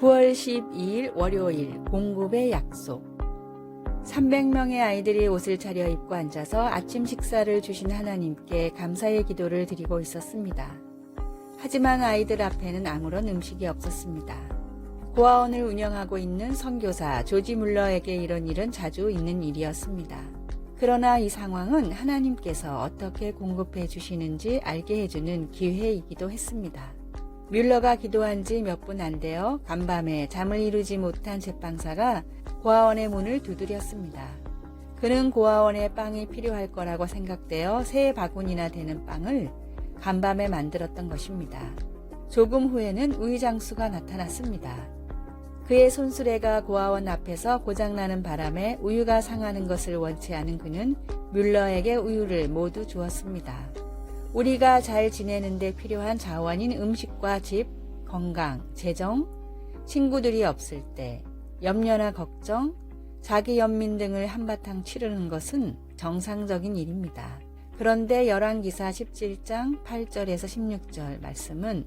9월 12일 월요일 공급의 약속. 300명의 아이들이 옷을 차려입고 앉아서 아침 식사를 주신 하나님께 감사의 기도를 드리고 있었습니다. 하지만 아이들 앞에는 아무런 음식이 없었습니다. 고아원을 운영하고 있는 선교사 조지 물러에게 이런 일은 자주 있는 일이었습니다. 그러나 이 상황은 하나님께서 어떻게 공급해 주시는지 알게 해주는 기회이기도 했습니다. 뮬러가 기도한 지 몇 분 안 되어 간밤에 잠을 이루지 못한 제빵사가 고아원의 문을 두드렸습니다. 그는 고아원에 빵이 필요할 거라고 생각되어 3바구니나 되는 빵을 간밤에 만들었던 것입니다. 조금 후에는 우유장수가 나타났습니다. 그의 손수레가 고아원 앞에서 고장나는 바람에 우유가 상하는 것을 원치 않은 그는 뮬러에게 우유를 모두 주었습니다. 우리가 잘 지내는 데 필요한 자원인 음식과 집, 건강, 재정, 친구들이 없을 때, 염려나 걱정, 자기 연민 등을 한바탕 치르는 것은 정상적인 일입니다. 그런데 열왕기사 17장 8절에서 16절 말씀은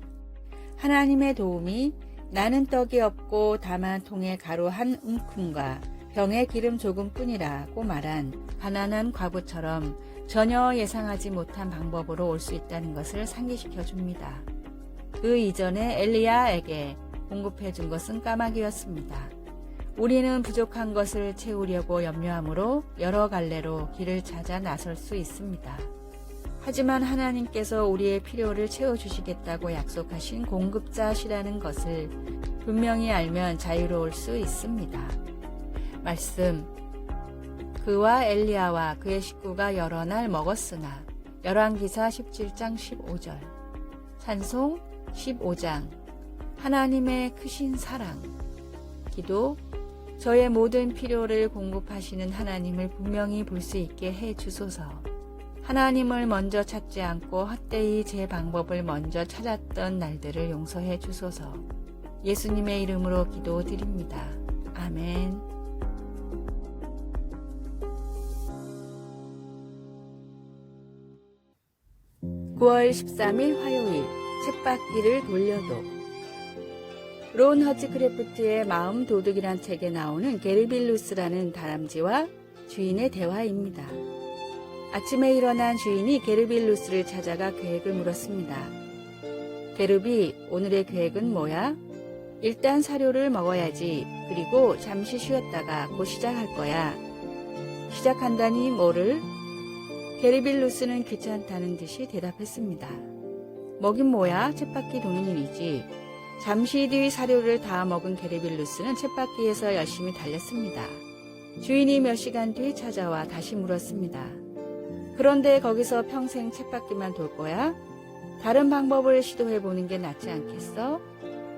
하나님의 도움이 나는 떡이 없고 다만 통에 가루 한 움큼과 병에 기름 조금뿐이라고 말한 가난한 과부처럼 전혀 예상하지 못한 방법으로 올 수 있다는 것을 상기시켜 줍니다. 그 이전에 엘리야에게 공급해 준 것은 까마귀였습니다. 우리는 부족한 것을 채우려고 염려하므로 여러 갈래로 길을 찾아 나설 수 있습니다. 하지만 하나님께서 우리의 필요를 채워주시겠다고 약속하신 공급자시라는 것을 분명히 알면 자유로울 수 있습니다. 말씀. 그와 엘리야와 그의 식구가 여러 날 먹었으나 열왕기사 17장 15절 찬송 15장 하나님의 크신 사랑 기도 저의 모든 필요를 공급하시는 하나님을 분명히 볼 수 있게 해 주소서. 하나님을 먼저 찾지 않고 헛되이 제 방법을 먼저 찾았던 날들을 용서해 주소서. 예수님의 이름으로 기도드립니다. 아멘. 9월 13일 화요일 쳇바퀴를 돌려도 론 허치크래프트의 마음 도둑이란 책에 나오는 게르빌루스라는 다람쥐와 주인의 대화입니다. 아침에 일어난 주인이 게르빌루스를 찾아가 계획을 물었습니다. 게르비, 오늘의 계획은 뭐야? 일단 사료를 먹어야지. 그리고 잠시 쉬었다가 곧 시작할 거야. 시작한다니 뭐를? 게르빌루스는 귀찮다는 듯이 대답했습니다. 먹긴 뭐야? 쳇바퀴 도는 일이지. 잠시 뒤 사료를 다 먹은 게르빌루스는 쳇바퀴에서 열심히 달렸습니다. 주인이 몇 시간 뒤 찾아와 다시 물었습니다. 그런데 거기서 평생 쳇바퀴만 돌 거야? 다른 방법을 시도해보는 게 낫지 않겠어?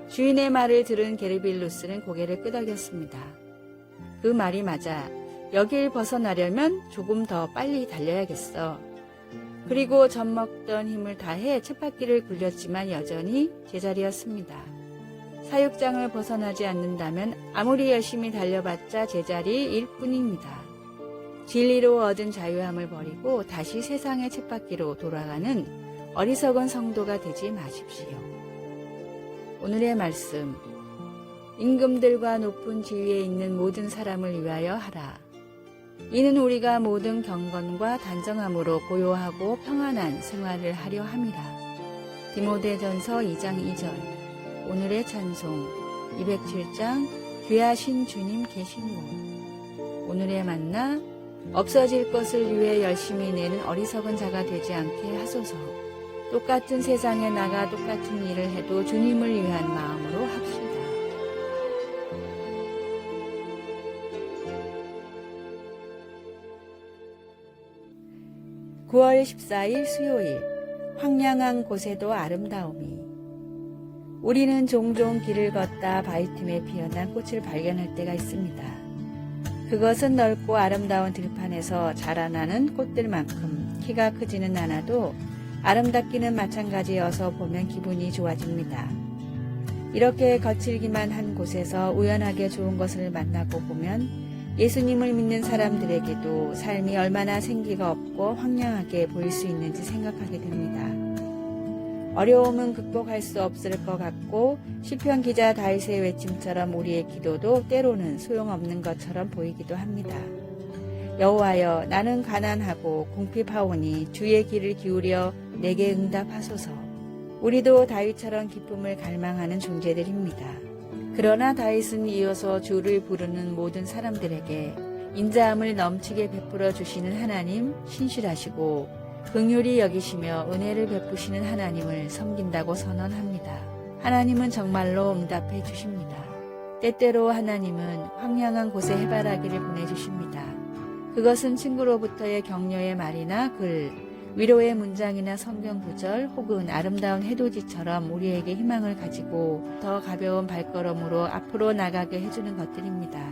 주인의 말을 들은 게르빌루스는 고개를 끄덕였습니다. 그 말이 맞아. 여길 벗어나려면 조금 더 빨리 달려야겠어. 그리고 젖먹던 힘을 다해 쳇바퀴를 굴렸지만 여전히 제자리였습니다. 사육장을 벗어나지 않는다면 아무리 열심히 달려봤자 제자리일 뿐입니다. 진리로 얻은 자유함을 버리고 다시 세상의 쳇바퀴로 돌아가는 어리석은 성도가 되지 마십시오. 오늘의 말씀. 임금들과 높은 지위에 있는 모든 사람을 위하여 하라. 이는 우리가 모든 경건과 단정함으로 고요하고 평안한 생활을 하려 함이라. 디모데전서 2장 2절. 오늘의 찬송 207장 귀하신 주님 계신 곳. 오늘의 만나 없어질 것을 위해 열심히 내는 어리석은 자가 되지 않게 하소서. 똑같은 세상에 나가 똑같은 일을 해도 주님을 위한 마음으로 합시다. 9월 14일 수요일 황량한 곳에도 아름다움이. 우리는 종종 길을 걷다 바위 틈에 피어난 꽃을 발견할 때가 있습니다. 그것은 넓고 아름다운 들판에서 자라나는 꽃들만큼 키가 크지는 않아도 아름답기는 마찬가지여서 보면 기분이 좋아집니다. 이렇게 거칠기만 한 곳에서 우연하게 좋은 것을 만나고 보면 예수님을 믿는 사람들에게도 삶이 얼마나 생기가 없고 황량하게 보일 수 있는지 생각하게 됩니다. 어려움은 극복할 수 없을 것 같고 시편 기자 다윗의 외침처럼 우리의 기도도 때로는 소용없는 것처럼 보이기도 합니다. 여호와여, 나는 가난하고 궁핍하오니 주의 귀를 기울여 내게 응답하소서. 우리도 다윗처럼 기쁨을 갈망하는 존재들입니다. 그러나 다윗은 이어서 주를 부르는 모든 사람들에게 인자함을 넘치게 베풀어 주시는 하나님, 신실하시고 긍휼히 여기시며 은혜를 베푸시는 하나님을 섬긴다고 선언합니다. 하나님은 정말로 응답해 주십니다. 때때로 하나님은 황량한 곳에 해바라기를 보내주십니다. 그것은 친구로부터의 격려의 말이나 글, 위로의 문장이나 성경 구절 혹은 아름다운 해돋이처럼 우리에게 희망을 가지고 더 가벼운 발걸음으로 앞으로 나가게 해주는 것들입니다.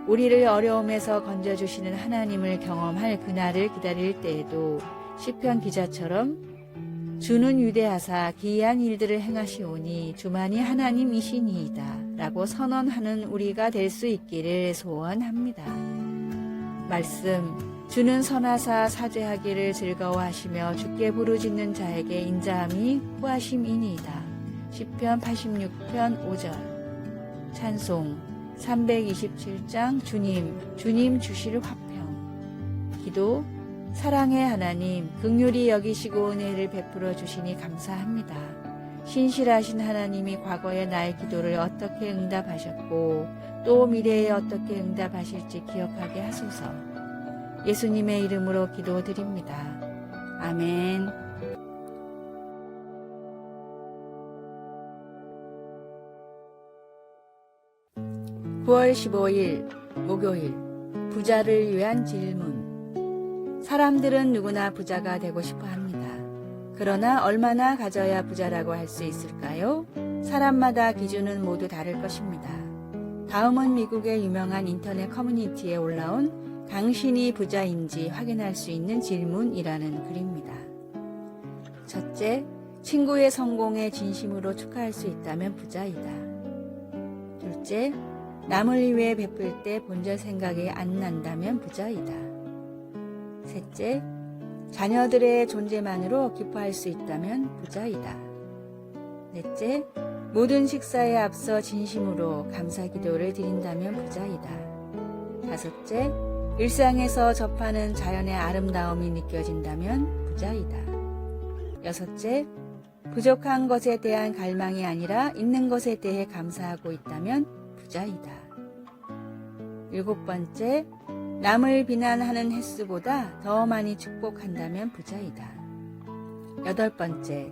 우리를 어려움에서 건져주시는 하나님을 경험할 그날을 기다릴 때에도 시편 기자처럼 주는 위대하사 기이한 일들을 행하시오니 주만이 하나님이시니이다 라고 선언하는 우리가 될 수 있기를 소원합니다. 말씀, 주는 선하사 사죄하기를 즐거워하시며 주께 부르짖는 자에게 인자함이 후하심이니이다. 시편 86편 5절. 찬송 327장 주님 주실 화평. 기도, 사랑의 하나님, 긍휼히 여기시고 은혜를 베풀어 주시니 감사합니다. 신실하신 하나님이 과거의 나의 기도를 어떻게 응답하셨고 또 미래에 어떻게 응답하실지 기억하게 하소서. 예수님의 이름으로 기도드립니다. 아멘. 9월 15일 목요일, 부자를 위한 질문. 사람들은 누구나 부자가 되고 싶어 합니다. 그러나 얼마나 가져야 부자라고 할 수 있을까요? 사람마다 기준은 모두 다를 것입니다. 다음은 미국의 유명한 인터넷 커뮤니티에 올라온 당신이 부자인지 확인할 수 있는 질문이라는 글입니다. 첫째, 친구의 성공에 진심으로 축하할 수 있다면 부자이다. 둘째, 남을 위해 베풀 때 본전 생각이 안 난다면 부자이다. 셋째, 자녀들의 존재만으로 기뻐할 수 있다면 부자이다. 넷째, 모든 식사에 앞서 진심으로 감사 기도를 드린다면 부자이다. 다섯째, 일상에서 접하는 자연의 아름다움이 느껴진다면 부자이다. 여섯째, 부족한 것에 대한 갈망이 아니라 있는 것에 대해 감사하고 있다면 부자이다. 일곱 번째, 남을 비난하는 횟수보다 더 많이 축복한다면 부자이다. 여덟 번째,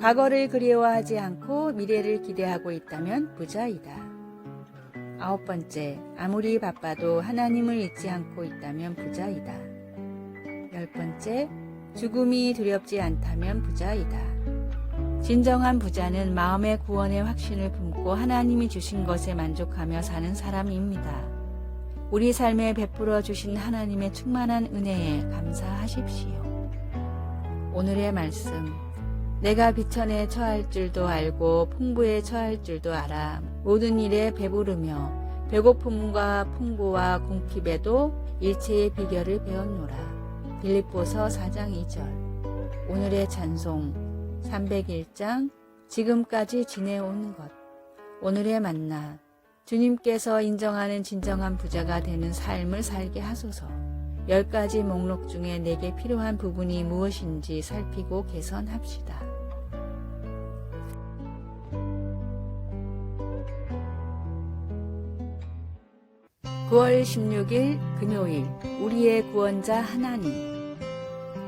과거를 그리워하지 않고 미래를 기대하고 있다면 부자이다. 아홉 번째, 아무리 바빠도 하나님을 잊지 않고 있다면 부자이다. 열 번째, 죽음이 두렵지 않다면 부자이다. 진정한 부자는 마음의 구원의 확신을 품고 하나님이 주신 것에 만족하며 사는 사람입니다. 우리 삶에 베풀어 주신 하나님의 충만한 은혜에 감사하십시오. 오늘의 말씀. 내가 비천에 처할 줄도 알고 풍부에 처할 줄도 알아. 모든 일에 배부르며 배고픔과 풍부와 궁핍에도 일체의 비결을 배웠노라. 빌립보서 4장 2절. 오늘의 찬송 301장 지금까지 지내온 것. 오늘의 만나. 주님께서 인정하는 진정한 부자가 되는 삶을 살게 하소서. 10가지 목록 중에 내게 필요한 부분이 무엇인지 살피고 개선합시다. (9월 16일) 금요일, 우리의 구원자 하나님.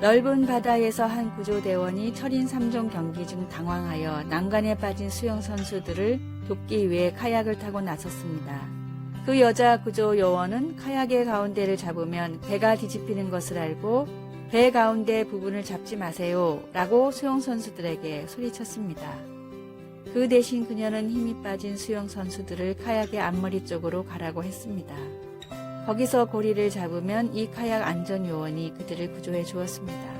넓은 바다에서 한 구조대원이 철인 3종 경기 중 당황하여 난간에 빠진 수영선수들을 돕기 위해 카약을 타고 나섰습니다. 그 여자 구조 요원은 카약의 가운데를 잡으면 배가 뒤집히는 것을 알고 배 가운데 부분을 잡지 마세요 라고 수영선수들에게 소리쳤습니다. 그 대신 그녀는 힘이 빠진 수영선수들을 카약의 앞머리 쪽으로 가라고 했습니다. 거기서 고리를 잡으면 이 카약 안전요원이 그들을 구조해 주었습니다.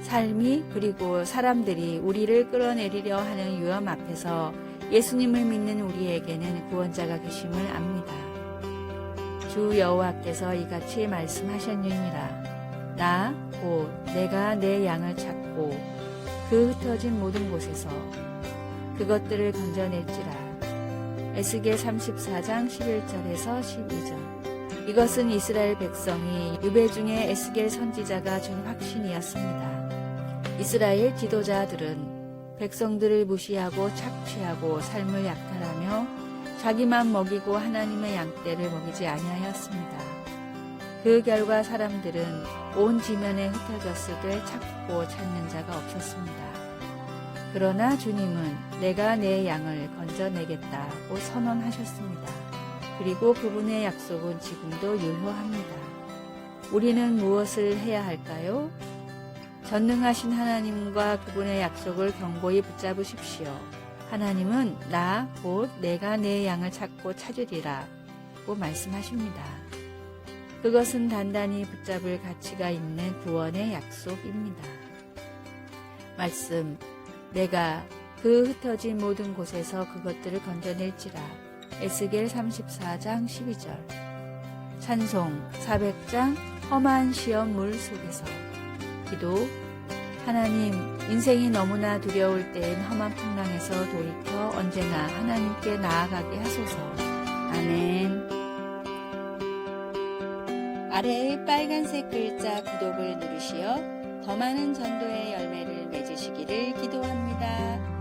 삶이 그리고 사람들이 우리를 끌어내리려 하는 위험 앞에서 예수님을 믿는 우리에게는 구원자가 계심을 압니다. 주 여호와께서 이같이 말씀하셨느니라. 나 곧 내가 내 양을 찾고 그 흩어진 모든 곳에서 그것들을 건져낼지라. 에스겔 34장 11절에서 12절. 이것은 이스라엘 백성이 유배 중에 에스겔 선지자가 준 확신이었습니다. 이스라엘 지도자들은 백성들을 무시하고 착취하고 삶을 약탈하며 자기만 먹이고 하나님의 양떼를 먹이지 아니하였습니다. 그 결과 사람들은 온 지면에 흩어졌을 때 찾고 찾는 자가 없었습니다. 그러나 주님은 내가 내 양을 건져내겠다고 선언하셨습니다. 그리고 그분의 약속은 지금도 유효합니다. 우리는 무엇을 해야 할까요? 전능하신 하나님과 그분의 약속을 견고히 붙잡으십시오. 하나님은 나 곧 내가 내 양을 찾고 찾으리라고 말씀하십니다. 그것은 단단히 붙잡을 가치가 있는 구원의 약속입니다. 말씀, 내가 그 흩어진 모든 곳에서 그것들을 건져낼지라. 에스겔 34장 12절. 찬송 400장 험한 시험 물 속에서. 기도, 하나님, 인생이 너무나 두려울 때엔 험한 풍랑에서 돌이켜 언제나 하나님께 나아가게 하소서. 아멘. 아래의 빨간색 글자 구독을 누르시어 더 많은 전도의 열매를 맺으시기를 기도합니다.